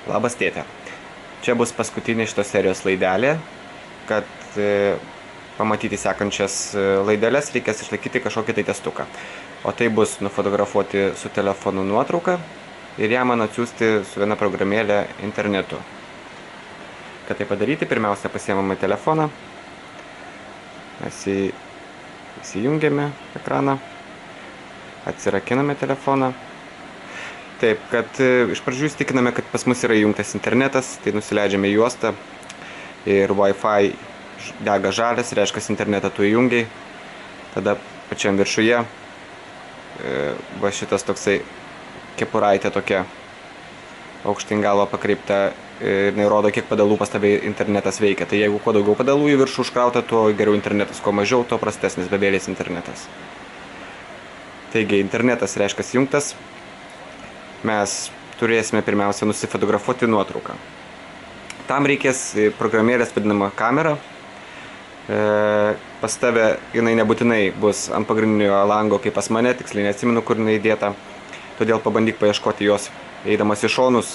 Labas tėte. Čia bus paskutinė šitos serijos laidelė, kad pamatyti sekančias laideles reikės išlaikyti kažkokį tai testuką. O tai bus nufotografuoti su telefonu nuotrauką ir ją man atsiųsti su viena programėlė internetu. Kad tai padaryti, pirmiausia pasiemame telefoną, mes įsijungiame ekraną, atsirakiname telefoną. Taip, kad iš pradžių įstikiname, kad pas mus yra įjungtas internetas, tai nusileidžiame juostą ir Wi-Fi dega žalias, reiškia internetą tu įjungiai. Tada pačiam viršuje va šitas toksai kepuraitė tokia aukštyn galva pakreipta ir nerodo, kiek padalų pas tave internetas veikia. Tai jeigu kuo daugiau padalų į viršų užkrauta, tuo geriau internetas, kuo mažiau, tuo prastesnis bevėlis internetas. Taigi internetas reiškia įjungtas. Mes turėsime pirmiausia nusifotografuoti nuotrauką. Tam reikės programėlės vadinama kamera. Pas tave jinai nebūtinai bus ant pagrindinio lango kaip pas mane, tiksliai neatsimenu, kur jinai įdėta. Todėl pabandyk paieškoti jos eidamas į šonus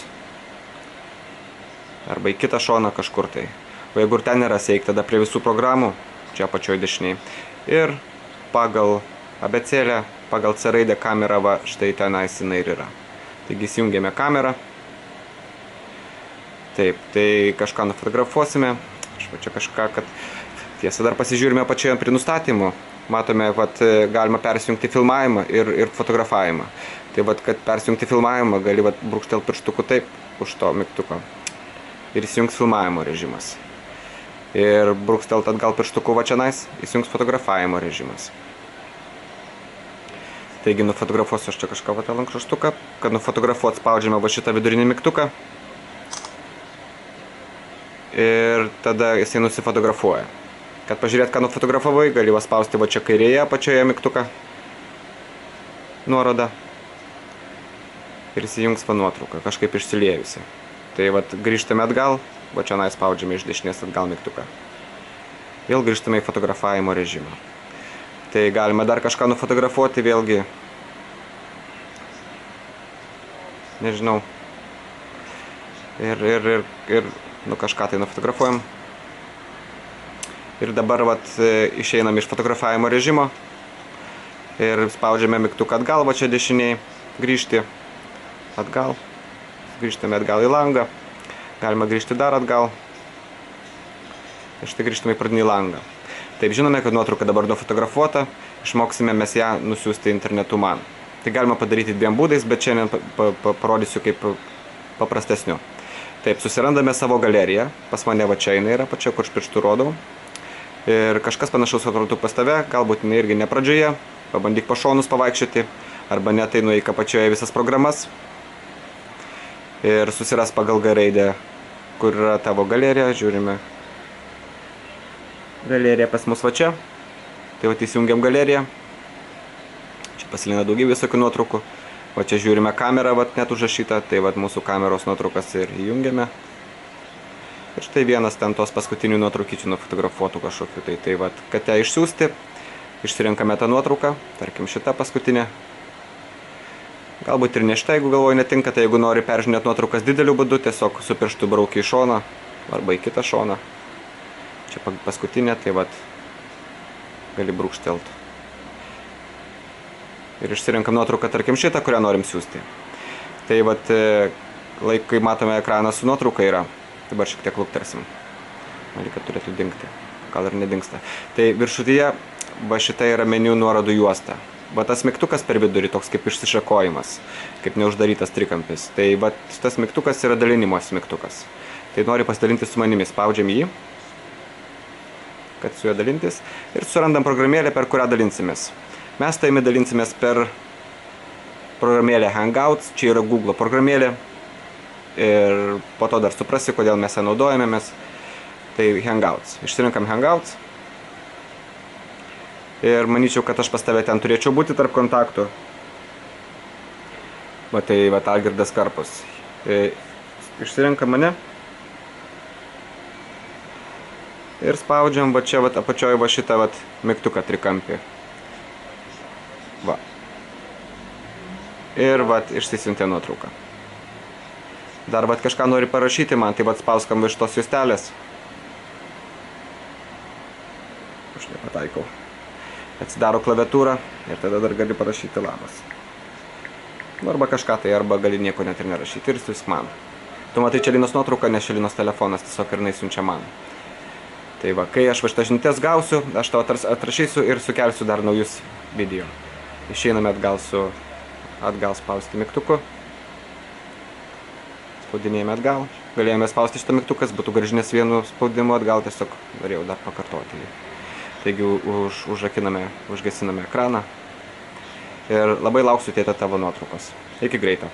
arba į kitą šoną kažkur tai. O jeigu ir ten nėra, eik tada prie visų programų, čia apačioj dešiniai. Ir pagal abecėlę, pagal C raidę kamera va štai tenais jinai ir yra. Taigi įsijungiame kamerą. Taip, tai kažką nufotografuosime. Aš va čia kažką, kad tiesa dar pasižiūrime pačioje prie nustatymų. Matome, kad galima persijungti filmavimą ir fotografavimą. Tai vat, kad persijungti filmavimą, gali brūkštelt pirštuku taip už to mygtuko. Ir įsijungs filmavimo režimas. Ir brūkštelt atgal pirštuku va čianais, įsijungs fotografavimo režimas. Taigi nufotografuosiu aš čia kažką va tą lankraštuką. Kad nufotografuot spaudžiame va šitą vidurinį mygtuką. Ir tada jisai nusifotografuoja. Kad pažiūrėt, ką nufotografavai, gali va spausti va čia kairėje apačioje mygtuką. Nuorodą. Ir įsijungs va nuotrauką, kažkaip išsiliejusi. Tai va grįžtame atgal, va čianai spaudžiame iš dešinės atgal mygtuką. Vėl grįžtame į fotografavimo režimą. Tai galime dar kažką nufotografuoti, vėlgi, nežinau, ir nu kažką tai nufotografuojam. Ir dabar vat išeinam iš fotografavimo režimo ir spaudžiame mygtuką atgal, va čia dešiniai, grįžti atgal, grįžtame atgal į langą, galima grįžti dar atgal ir štai grįžtame į pradinį langą. Taip, žinome, kad nuotrauka dabar nufotografuota, išmoksime mes ją nusiųsti internetu man. Tai galima padaryti dviem būdais, bet šiandien parodysiu kaip paprastesniu. Taip, susirandame savo galeriją, pas mane va čia jinai yra, pačia, kur aš pirštų rodau. Ir kažkas panašaus atrodo pas tave, galbūt jinai irgi ne pradžioje, pabandyk po šonus pavaikščioti, arba ne tai nueik apačioje visas programas. Ir susiras pagal G raidę, kur yra tavo galerija, žiūrime. Galerija pas mus va čia. Tai va įsijungiam galeriją. Čia pasilina daugybė visokių nuotraukų. Va čia žiūrime kamerą, va net užrašytą. Tai va mūsų kameros nuotraukas ir įjungiame. Ir štai vienas ten tos paskutinių nuotraukyčių nufotografuotų kažkokių. Tai va, kad ją išsiųsti, išsirinkame tą nuotrauką. Tarkim šitą paskutinę. Galbūt ir ne šitą, jeigu galvoju netinka. Tai jeigu nori peržiūrėti nuotraukas dideliu būdu, tiesiog su pirštu brauki į šoną arba į kitą šoną. Čia paskutinė, tai vat gali brūkštelt. Ir išsirinkam nuotrauką, tarkim šitą, kurią norim siųsti. Tai vat kai matome ekraną su nuotrauka yra. Dabar šiek tiek luktersim. Man reikia turėtų dingti. Gal ir nedingsta. Tai viršutyje va šita yra meniu nuorodų juosta. Va tas mygtukas per vidurį toks kaip išsišakojimas. Kaip neuždarytas trikampis. Tai va šitas mygtukas yra dalinimos mygtukas. Tai nori pasidalinti su manimi. Spaudžiam jį. Kad su juo dalintis, ir surandam programėlę, per kurią dalinsimės. Mes taimi dalinsimės per programėlę Hangouts, čia yra Google programėlė, ir po to dar suprasi, kodėl mes ją naudojamės. Tai Hangouts. Išsirinkam Hangouts. Ir manyčiau, kad aš pas tave ten turėčiau būti tarp kontaktų. Va tai va Algirdas Karpus. Išsirinkam mane. Ir spaudžiam va čia apačioj va šitą mygtuką trikampį. Va. Ir va išsisiuntė nuotrauką. Dar vat kažką nori parašyti man, tai vat spauskam iš tos juostelės. Aš nepataikau. Atsidaro klaviatūrą ir tada dar gali parašyti labas. Nu, arba kažką tai, arba gali nieko net ir nerašyti ir siųsk man. Tu matai čia Linos nuotrauką, nes čia Linos telefonas, tiesiog ir jinai siunčia man. Tai va, kai aš šitą žinutės gausiu, aš tau atrašysiu ir sukelsiu dar naujus video. Išeiname atgal spausti mygtuku. Spaudinėjame atgal. Galėjome spausti šitą mygtukas, būtų grąžinęs vienu spaudimu atgal, tiesiog norėjau dar pakartoti jį. Taigi užgesiname ekraną. Ir labai lauksiu tėte tavo nuotraukos. Iki greito.